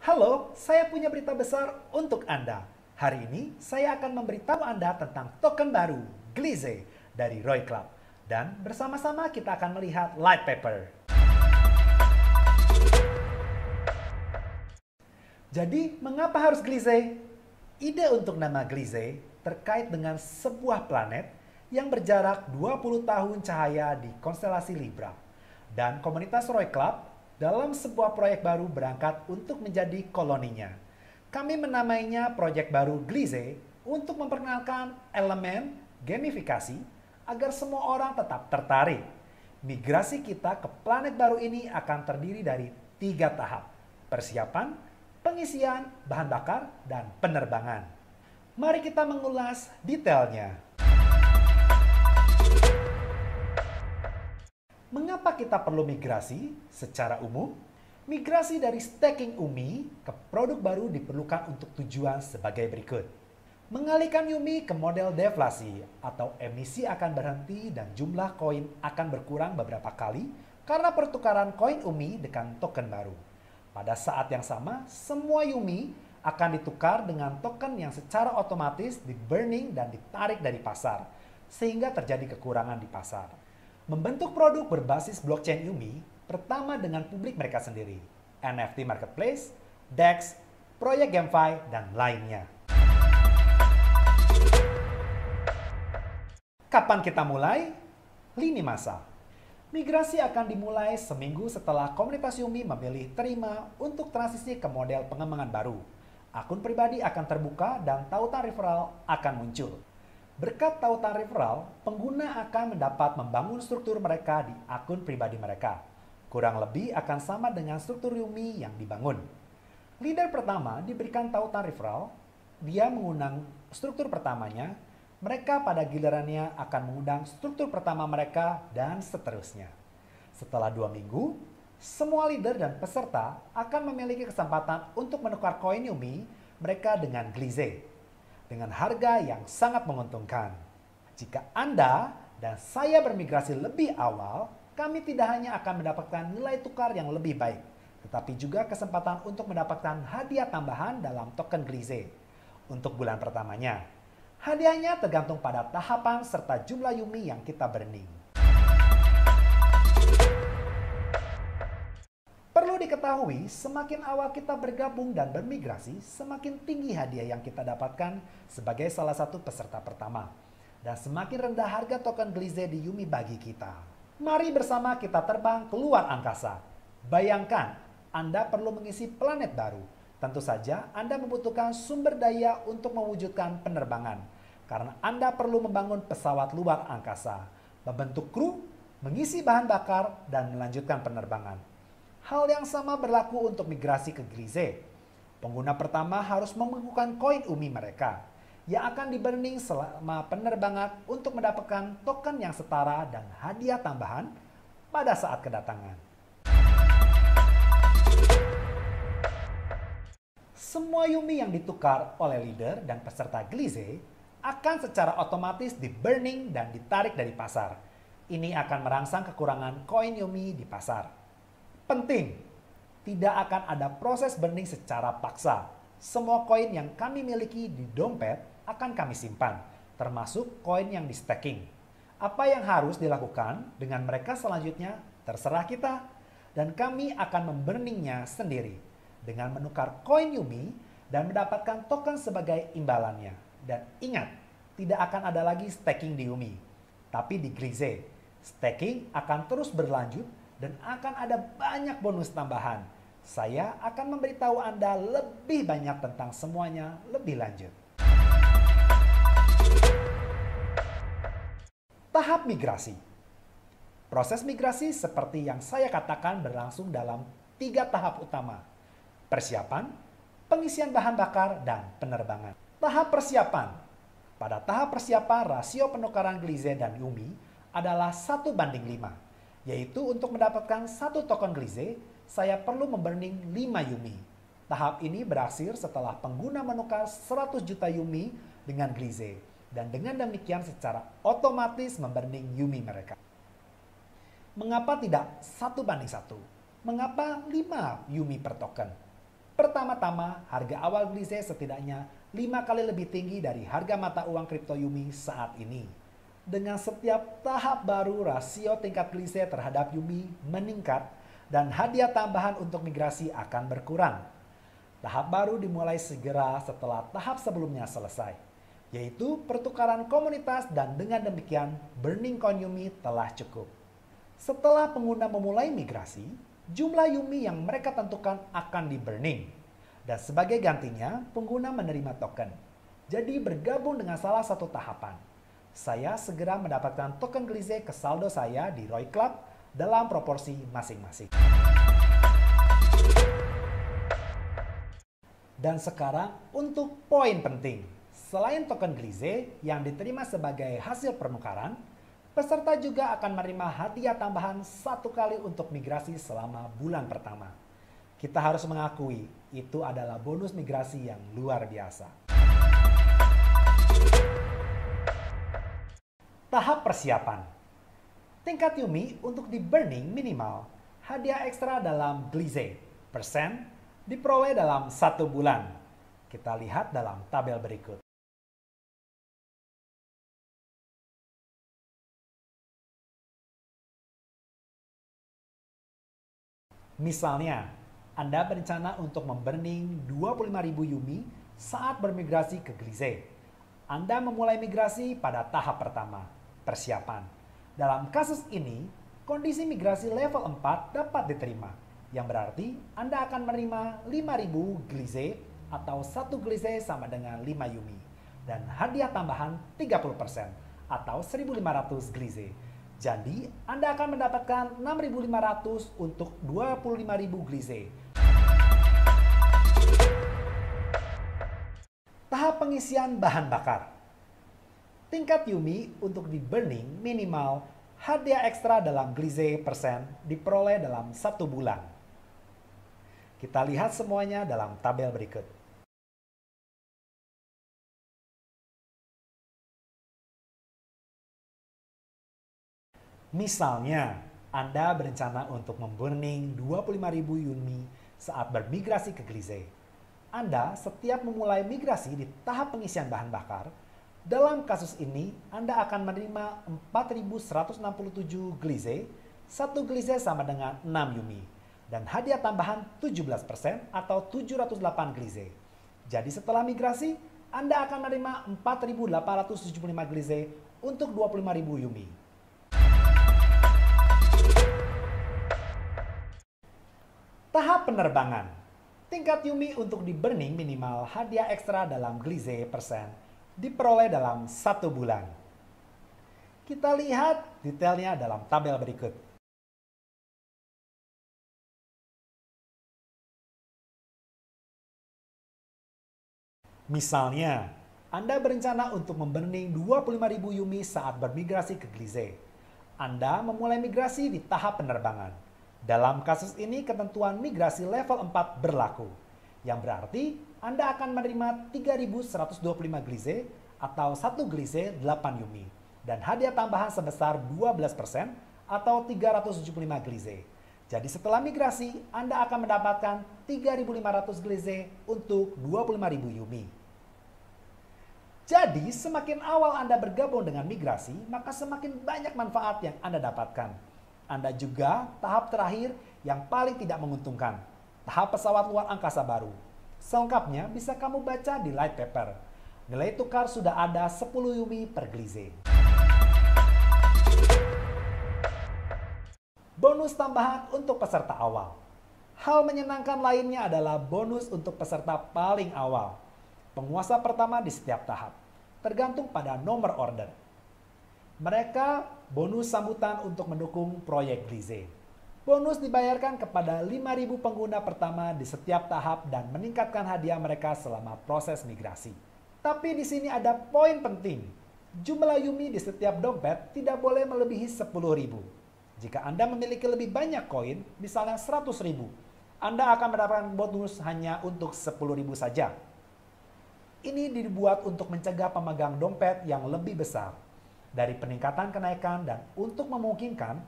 Halo, saya punya berita besar untuk Anda. Hari ini saya akan memberitahu Anda tentang token baru, Glize, dari Roy Club. Dan bersama-sama kita akan melihat light paper. Jadi, mengapa harus Glize? Ide untuk nama Glize terkait dengan sebuah planet yang berjarak 20 tahun cahaya di konstelasi Libra. Dan komunitas Roy Club dalam sebuah proyek baru berangkat untuk menjadi koloninya. Kami menamainya proyek baru Glize untuk memperkenalkan elemen gamifikasi agar semua orang tetap tertarik. Migrasi kita ke planet baru ini akan terdiri dari 3 tahap. Persiapan, pengisian, bahan bakar, dan penerbangan. Mari kita mengulas detailnya. Mengapa kita perlu migrasi? Secara umum, migrasi dari staking UMI ke produk baru diperlukan untuk tujuan sebagai berikut. Mengalihkan UMI ke model deflasi atau emisi akan berhenti dan jumlah koin akan berkurang beberapa kali karena pertukaran koin UMI dengan token baru. Pada saat yang sama, semua UMI akan ditukar dengan token yang secara otomatis di-burning dan ditarik dari pasar, sehingga terjadi kekurangan di pasar. Membentuk produk berbasis blockchain UMI pertama dengan publik mereka sendiri, NFT Marketplace, DEX, proyek GameFi, dan lainnya. Kapan kita mulai? Lini masa. Migrasi akan dimulai seminggu setelah komunitas UMI memilih terima untuk transisi ke model pengembangan baru. Akun pribadi akan terbuka dan tautan referral akan muncul. Berkat tautan referral, pengguna akan mendapat membangun struktur mereka di akun pribadi mereka. Kurang lebih akan sama dengan struktur UMI yang dibangun. Leader pertama diberikan tautan referral, dia mengundang struktur pertamanya, mereka pada gilirannya akan mengundang struktur pertama mereka, dan seterusnya. Setelah 2 minggu, semua leader dan peserta akan memiliki kesempatan untuk menukar koin UMI mereka dengan Glize dengan harga yang sangat menguntungkan. Jika Anda dan saya bermigrasi lebih awal, kami tidak hanya akan mendapatkan nilai tukar yang lebih baik, tetapi juga kesempatan untuk mendapatkan hadiah tambahan dalam token Glize untuk bulan pertamanya. Hadiahnya tergantung pada tahapan serta jumlah UMI yang kita burning. Perlu diketahui, semakin awal kita bergabung dan bermigrasi, semakin tinggi hadiah yang kita dapatkan sebagai salah satu peserta pertama. Dan semakin rendah harga token Glize di UMI bagi kita. Mari bersama kita terbang keluar angkasa. Bayangkan, Anda perlu mengisi planet baru. Tentu saja, Anda membutuhkan sumber daya untuk mewujudkan penerbangan. Karena Anda perlu membangun pesawat luar angkasa, membentuk kru, mengisi bahan bakar, dan melanjutkan penerbangan. Hal yang sama berlaku untuk migrasi ke Glize. Pengguna pertama harus membekukan koin UMI mereka yang akan di-burning selama penerbangan untuk mendapatkan token yang setara dan hadiah tambahan pada saat kedatangan. Semua UMI yang ditukar oleh leader dan peserta Glize akan secara otomatis di-burning dan ditarik dari pasar. Ini akan merangsang kekurangan koin UMI di pasar. Penting, tidak akan ada proses burning secara paksa. Semua koin yang kami miliki di dompet akan kami simpan, termasuk koin yang di staking. Apa yang harus dilakukan dengan mereka selanjutnya terserah kita, dan kami akan memburningnya sendiri dengan menukar koin UMI dan mendapatkan token sebagai imbalannya. Dan ingat, tidak akan ada lagi staking di UMI, tapi di Glize. Staking akan terus berlanjut dan akan ada banyak bonus tambahan. Saya akan memberitahu Anda lebih banyak tentang semuanya lebih lanjut. Tahap migrasi. Proses migrasi seperti yang saya katakan berlangsung dalam 3 tahap utama. Persiapan, pengisian bahan bakar, dan penerbangan. Tahap persiapan. Pada tahap persiapan, rasio penukaran Glize dan UMI adalah 1:5. Yaitu untuk mendapatkan 1 token Glize, saya perlu memburning 5 UMI. Tahap ini berakhir setelah pengguna menukar 100 juta UMI dengan Glize. Dan dengan demikian secara otomatis memburning UMI mereka. Mengapa tidak 1:1? Mengapa 5 UMI per token? Pertama-tama, harga awal Glize setidaknya 5 kali lebih tinggi dari harga mata uang kripto Yumi saat ini. Dengan setiap tahap baru, rasio tingkat Glize terhadap Yumi meningkat dan hadiah tambahan untuk migrasi akan berkurang. Tahap baru dimulai segera setelah tahap sebelumnya selesai, yaitu pertukaran komunitas, dan dengan demikian burning coin Yumi telah cukup. Setelah pengguna memulai migrasi, jumlah Yumi yang mereka tentukan akan di-burning. Dan sebagai gantinya, pengguna menerima token. Jadi bergabung dengan salah satu tahapan. Saya segera mendapatkan token Glize ke saldo saya di Roy Club dalam proporsi masing-masing. Dan sekarang untuk poin penting. Selain token Glize yang diterima sebagai hasil pernukaran, peserta juga akan menerima hadiah tambahan 1 kali untuk migrasi selama bulan pertama. Kita harus mengakui, itu adalah bonus migrasi yang luar biasa. Tahap persiapan. Tingkat Yumi untuk di-burning minimal. Hadiah ekstra dalam Glize persen diperoleh dalam 1 bulan. Kita lihat dalam tabel berikut. Misalnya, Anda berencana untuk memburning 25.000 Yumi saat bermigrasi ke Glize. Anda memulai migrasi pada tahap pertama, persiapan. Dalam kasus ini, kondisi migrasi level 4 dapat diterima, yang berarti Anda akan menerima 5.000 Glize atau 1 Glize sama dengan 5 Yumi, dan hadiah tambahan 30% atau 1.500 Glize. Jadi, Anda akan mendapatkan 6.500 untuk 25.000 Glize. Tahap pengisian bahan bakar. Tingkat Yumi untuk di-burning minimal hadiah ekstra dalam Glize persen diperoleh dalam 1 bulan. Kita lihat semuanya dalam tabel berikut. Misalnya, Anda berencana untuk memburning 25.000 Yumi saat bermigrasi ke Glize. Anda setiap memulai migrasi di tahap pengisian bahan bakar, dalam kasus ini Anda akan menerima 4.167 Glize, 1 Glize sama dengan 6 Yumi, dan hadiah tambahan 17% atau 708 Glize. Jadi setelah migrasi, Anda akan menerima 4.875 Glize untuk 25.000 Yumi. Tahap penerbangan. Tingkat Yumi untuk di-burning minimal hadiah ekstra dalam Glize persen diperoleh dalam 1 bulan. Kita lihat detailnya dalam tabel berikut. Misalnya, Anda berencana untuk memburning 25.000 Yumi saat bermigrasi ke Glize. Anda memulai migrasi di tahap penerbangan. Dalam kasus ini, ketentuan migrasi level 4 berlaku, yang berarti Anda akan menerima 3.125 Glize atau 1 Glize 8 Yumi, dan hadiah tambahan sebesar 12% atau 375 Glize. Jadi setelah migrasi, Anda akan mendapatkan 3.500 Glize untuk 25.000 Yumi. Jadi, semakin awal Anda bergabung dengan migrasi, maka semakin banyak manfaat yang Anda dapatkan. Anda juga tahap terakhir yang paling tidak menguntungkan, tahap pesawat luar angkasa baru. Selengkapnya bisa kamu baca di light paper. Nilai tukar sudah ada 10 Yumi per Glize. Bonus tambahan untuk peserta awal. Hal menyenangkan lainnya adalah bonus untuk peserta paling awal. Penguasa pertama di setiap tahap, tergantung pada nomor order. Mereka bonus sambutan untuk mendukung proyek Glize. Bonus dibayarkan kepada 5.000 pengguna pertama di setiap tahap dan meningkatkan hadiah mereka selama proses migrasi. Tapi di sini ada poin penting. Jumlah Yumi di setiap dompet tidak boleh melebihi 10.000. Jika Anda memiliki lebih banyak koin, misalnya 100.000, Anda akan mendapatkan bonus hanya untuk 10.000 saja. Ini dibuat untuk mencegah pemegang dompet yang lebih besar dari peningkatan kenaikan dan untuk memungkinkan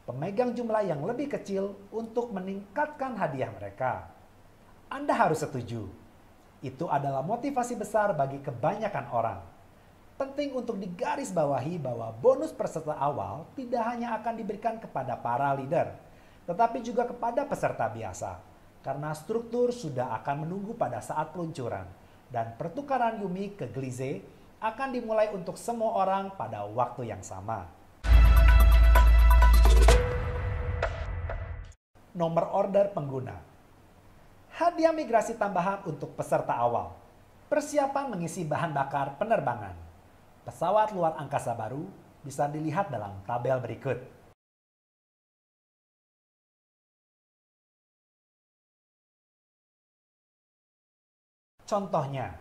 pemegang jumlah yang lebih kecil untuk meningkatkan hadiah mereka. Anda harus setuju. Itu adalah motivasi besar bagi kebanyakan orang. Penting untuk digarisbawahi bahwa bonus peserta awal tidak hanya akan diberikan kepada para leader, tetapi juga kepada peserta biasa. Karena struktur sudah akan menunggu pada saat peluncuran. Dan pertukaran Yumi ke Gliese akan dimulai untuk semua orang pada waktu yang sama. Nomor order pengguna. Hadiah migrasi tambahan untuk peserta awal. Persiapan mengisi bahan bakar penerbangan. Pesawat luar angkasa baru bisa dilihat dalam tabel berikut. Contohnya,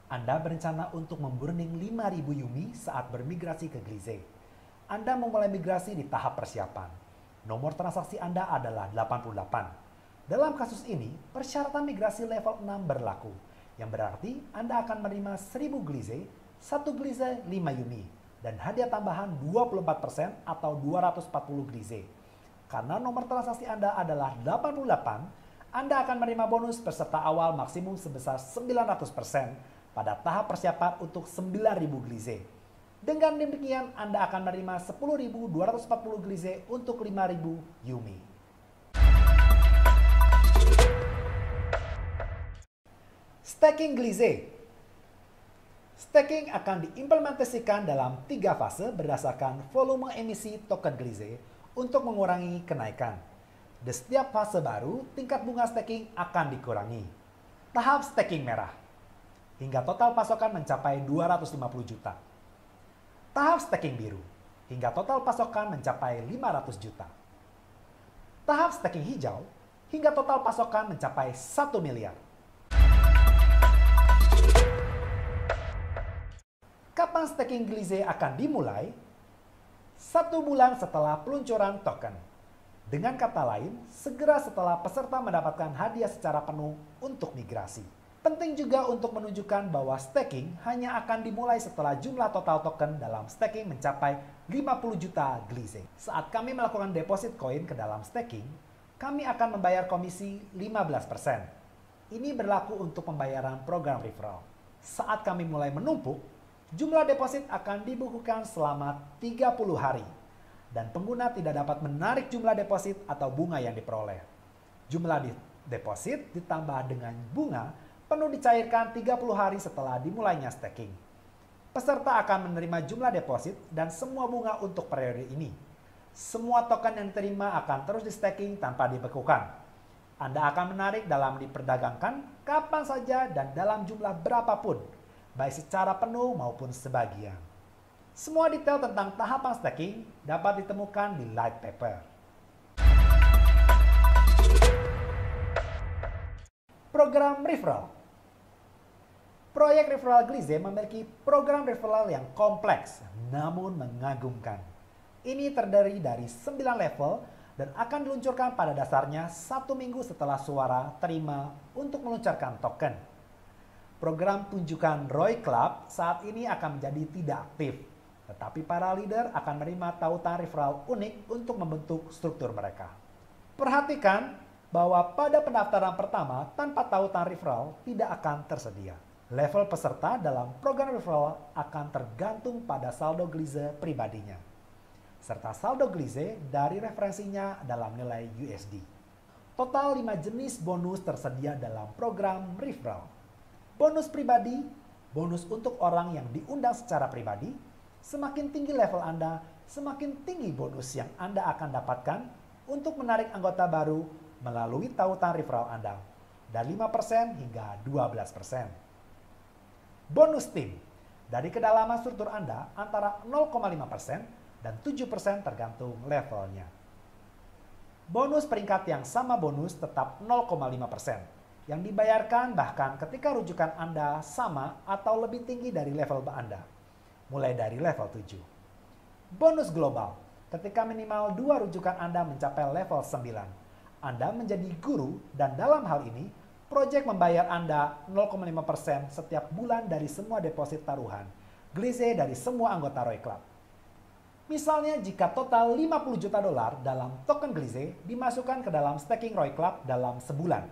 Anda berencana untuk memburning 5.000 Yumi saat bermigrasi ke Gliese. Anda memulai migrasi di tahap persiapan. Nomor transaksi Anda adalah 88. Dalam kasus ini, persyaratan migrasi level 6 berlaku, yang berarti Anda akan menerima 1000 Gliese, 1 Gliese 5 Yumi, dan hadiah tambahan 24% atau 240 Gliese. Karena nomor transaksi Anda adalah 88, Anda akan menerima bonus peserta awal maksimum sebesar 900% pada tahap persiapan untuk 9.000 Gliese. Dengan demikian, Anda akan menerima 10.240 Gliese untuk 5.000 Yumi. Staking Gliese. Staking akan diimplementasikan dalam 3 fase berdasarkan volume emisi token Gliese untuk mengurangi kenaikan. Di setiap fase baru, tingkat bunga staking akan dikurangi. Tahap staking merah. Hingga total pasokan mencapai 250 juta. Tahap staking biru. Hingga total pasokan mencapai 500 juta. Tahap staking hijau. Hingga total pasokan mencapai 1 miliar. Kapan staking Gliese akan dimulai? 1 bulan setelah peluncuran token. Dengan kata lain, segera setelah peserta mendapatkan hadiah secara penuh untuk migrasi. Penting juga untuk menunjukkan bahwa staking hanya akan dimulai setelah jumlah total token dalam staking mencapai 50 juta Gliese. Saat kami melakukan deposit koin ke dalam staking, kami akan membayar komisi 15%. Ini berlaku untuk pembayaran program referral. Saat kami mulai menumpuk, jumlah deposit akan dibukukan selama 30 hari. Dan pengguna tidak dapat menarik jumlah deposit atau bunga yang diperoleh. Jumlah deposit ditambah dengan bunga penuh dicairkan 30 hari setelah dimulainya staking. Peserta akan menerima jumlah deposit dan semua bunga untuk periode ini. Semua token yang diterima akan terus di staking tanpa dibekukan. Anda akan menarik dalam diperdagangkan kapan saja dan dalam jumlah berapapun, baik secara penuh maupun sebagian. Semua detail tentang tahapan staking dapat ditemukan di light paper. Program referral. Proyek referral Gliese memiliki program referral yang kompleks namun mengagumkan. Ini terdiri dari 9 level dan akan diluncurkan pada dasarnya 1 minggu setelah suara terima untuk meluncurkan token. Program tunjukan Roy Club saat ini akan menjadi tidak aktif, tetapi para leader akan menerima tautan referral unik untuk membentuk struktur mereka. Perhatikan bahwa pada pendaftaran pertama tanpa tautan referral tidak akan tersedia. Level peserta dalam program referral akan tergantung pada saldo Gliese pribadinya, serta saldo Gliese dari referensinya dalam nilai USD. Total 5 jenis bonus tersedia dalam program referral. Bonus pribadi, bonus untuk orang yang diundang secara pribadi. Semakin tinggi level Anda, semakin tinggi bonus yang Anda akan dapatkan untuk menarik anggota baru melalui tautan referral Anda, dari 5% hingga 12%. Bonus tim, dari kedalaman struktur Anda antara 0,5% dan 7% tergantung levelnya. Bonus peringkat yang sama bonus tetap 0,5%, yang dibayarkan bahkan ketika rujukan Anda sama atau lebih tinggi dari level Anda, mulai dari level 7. Bonus global, ketika minimal 2 rujukan Anda mencapai level 9. Anda menjadi guru dan dalam hal ini, proyek membayar Anda 0,5% setiap bulan dari semua deposit taruhan Gliese dari semua anggota Roy Club. Misalnya jika total 50 juta dolar dalam token Gliese dimasukkan ke dalam staking Roy Club dalam sebulan,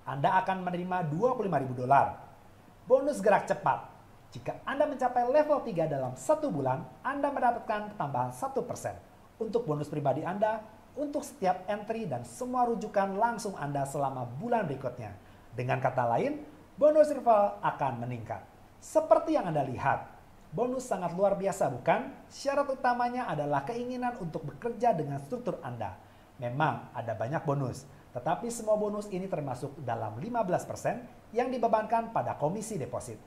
Anda akan menerima $25.000. Bonus gerak cepat. Jika Anda mencapai level 3 dalam 1 bulan, Anda mendapatkan tambahan 1%. Untuk bonus pribadi Anda, untuk setiap entry dan semua rujukan langsung Anda selama bulan berikutnya. Dengan kata lain, bonus referral akan meningkat. Seperti yang Anda lihat, bonus sangat luar biasa bukan? Syarat utamanya adalah keinginan untuk bekerja dengan struktur Anda. Memang ada banyak bonus, tetapi semua bonus ini termasuk dalam 15% yang dibebankan pada komisi deposit.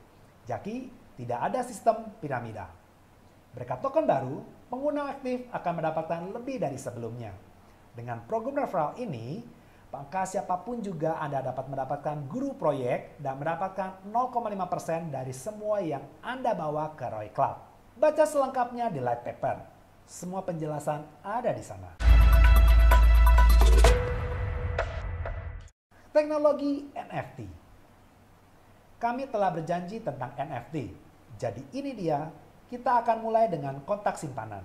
Jadi, tidak ada sistem piramida. Berkat token baru, pengguna aktif akan mendapatkan lebih dari sebelumnya. Dengan program referral ini, maka siapapun juga Anda dapat mendapatkan guru proyek dan mendapatkan 0,5% dari semua yang Anda bawa ke Roy Club. Baca selengkapnya di light paper. Semua penjelasan ada di sana. Teknologi NFT. Kami telah berjanji tentang NFT. Jadi ini dia, kita akan mulai dengan kotak simpanan.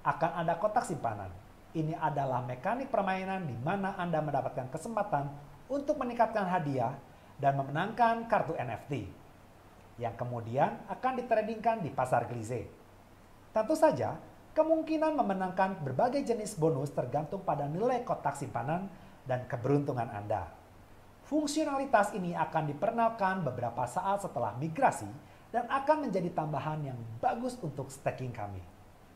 Akan ada kotak simpanan. Ini adalah mekanik permainan di mana Anda mendapatkan kesempatan untuk meningkatkan hadiah dan memenangkan kartu NFT yang kemudian akan ditradingkan di pasar Glize. Tentu saja, kemungkinan memenangkan berbagai jenis bonus tergantung pada nilai kotak simpanan dan keberuntungan Anda. Fungsionalitas ini akan diperkenalkan beberapa saat setelah migrasi dan akan menjadi tambahan yang bagus untuk staking kami.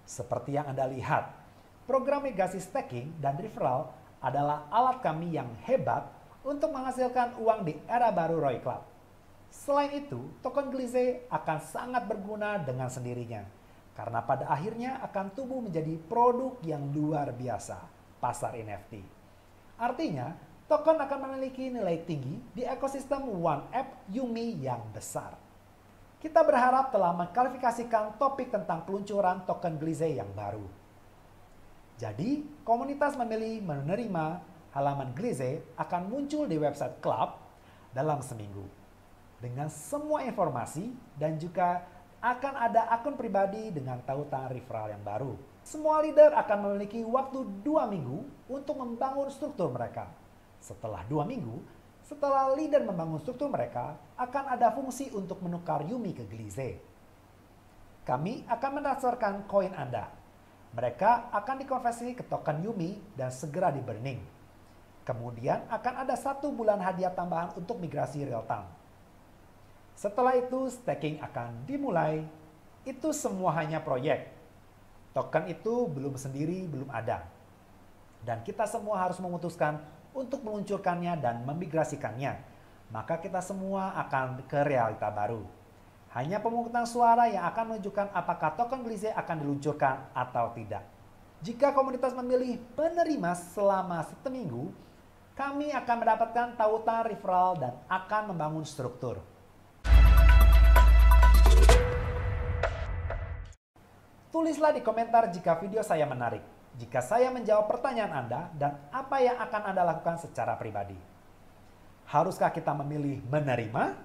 Seperti yang Anda lihat, program migrasi staking dan referral adalah alat kami yang hebat untuk menghasilkan uang di era baru Roy Club. Selain itu, token Glize akan sangat berguna dengan sendirinya, karena pada akhirnya akan tumbuh menjadi produk yang luar biasa, pasar NFT. Artinya, token akan memiliki nilai tinggi di ekosistem One App Yumi yang besar. Kita berharap telah mengklarifikasikan topik tentang peluncuran token Glize yang baru. Jadi, komunitas memilih menerima halaman Glize akan muncul di website klub dalam seminggu. Dengan semua informasi dan juga akan ada akun pribadi dengan tautan referral yang baru. Semua leader akan memiliki waktu 2 minggu untuk membangun struktur mereka. Setelah 2 minggu, setelah leader membangun struktur mereka, akan ada fungsi untuk menukar Yumi ke Glize. Kami akan mentransferkan koin Anda. Mereka akan dikonversi ke token Yumi dan segera di burning. Kemudian akan ada 1 bulan hadiah tambahan untuk migrasi real time. Setelah itu staking akan dimulai. Itu semua hanya proyek. Token itu belum ada. Dan kita semua harus memutuskan untuk meluncurkannya dan memigrasikannya. Maka kita semua akan ke realita baru. Hanya pemungutan suara yang akan menunjukkan apakah token Glize akan diluncurkan atau tidak. Jika komunitas memilih penerima selama 1 minggu, kami akan mendapatkan tautan referral dan akan membangun struktur. Tulislah di komentar jika video saya menarik, jika saya menjawab pertanyaan Anda, dan apa yang akan Anda lakukan secara pribadi. Haruskah kita memilih menerima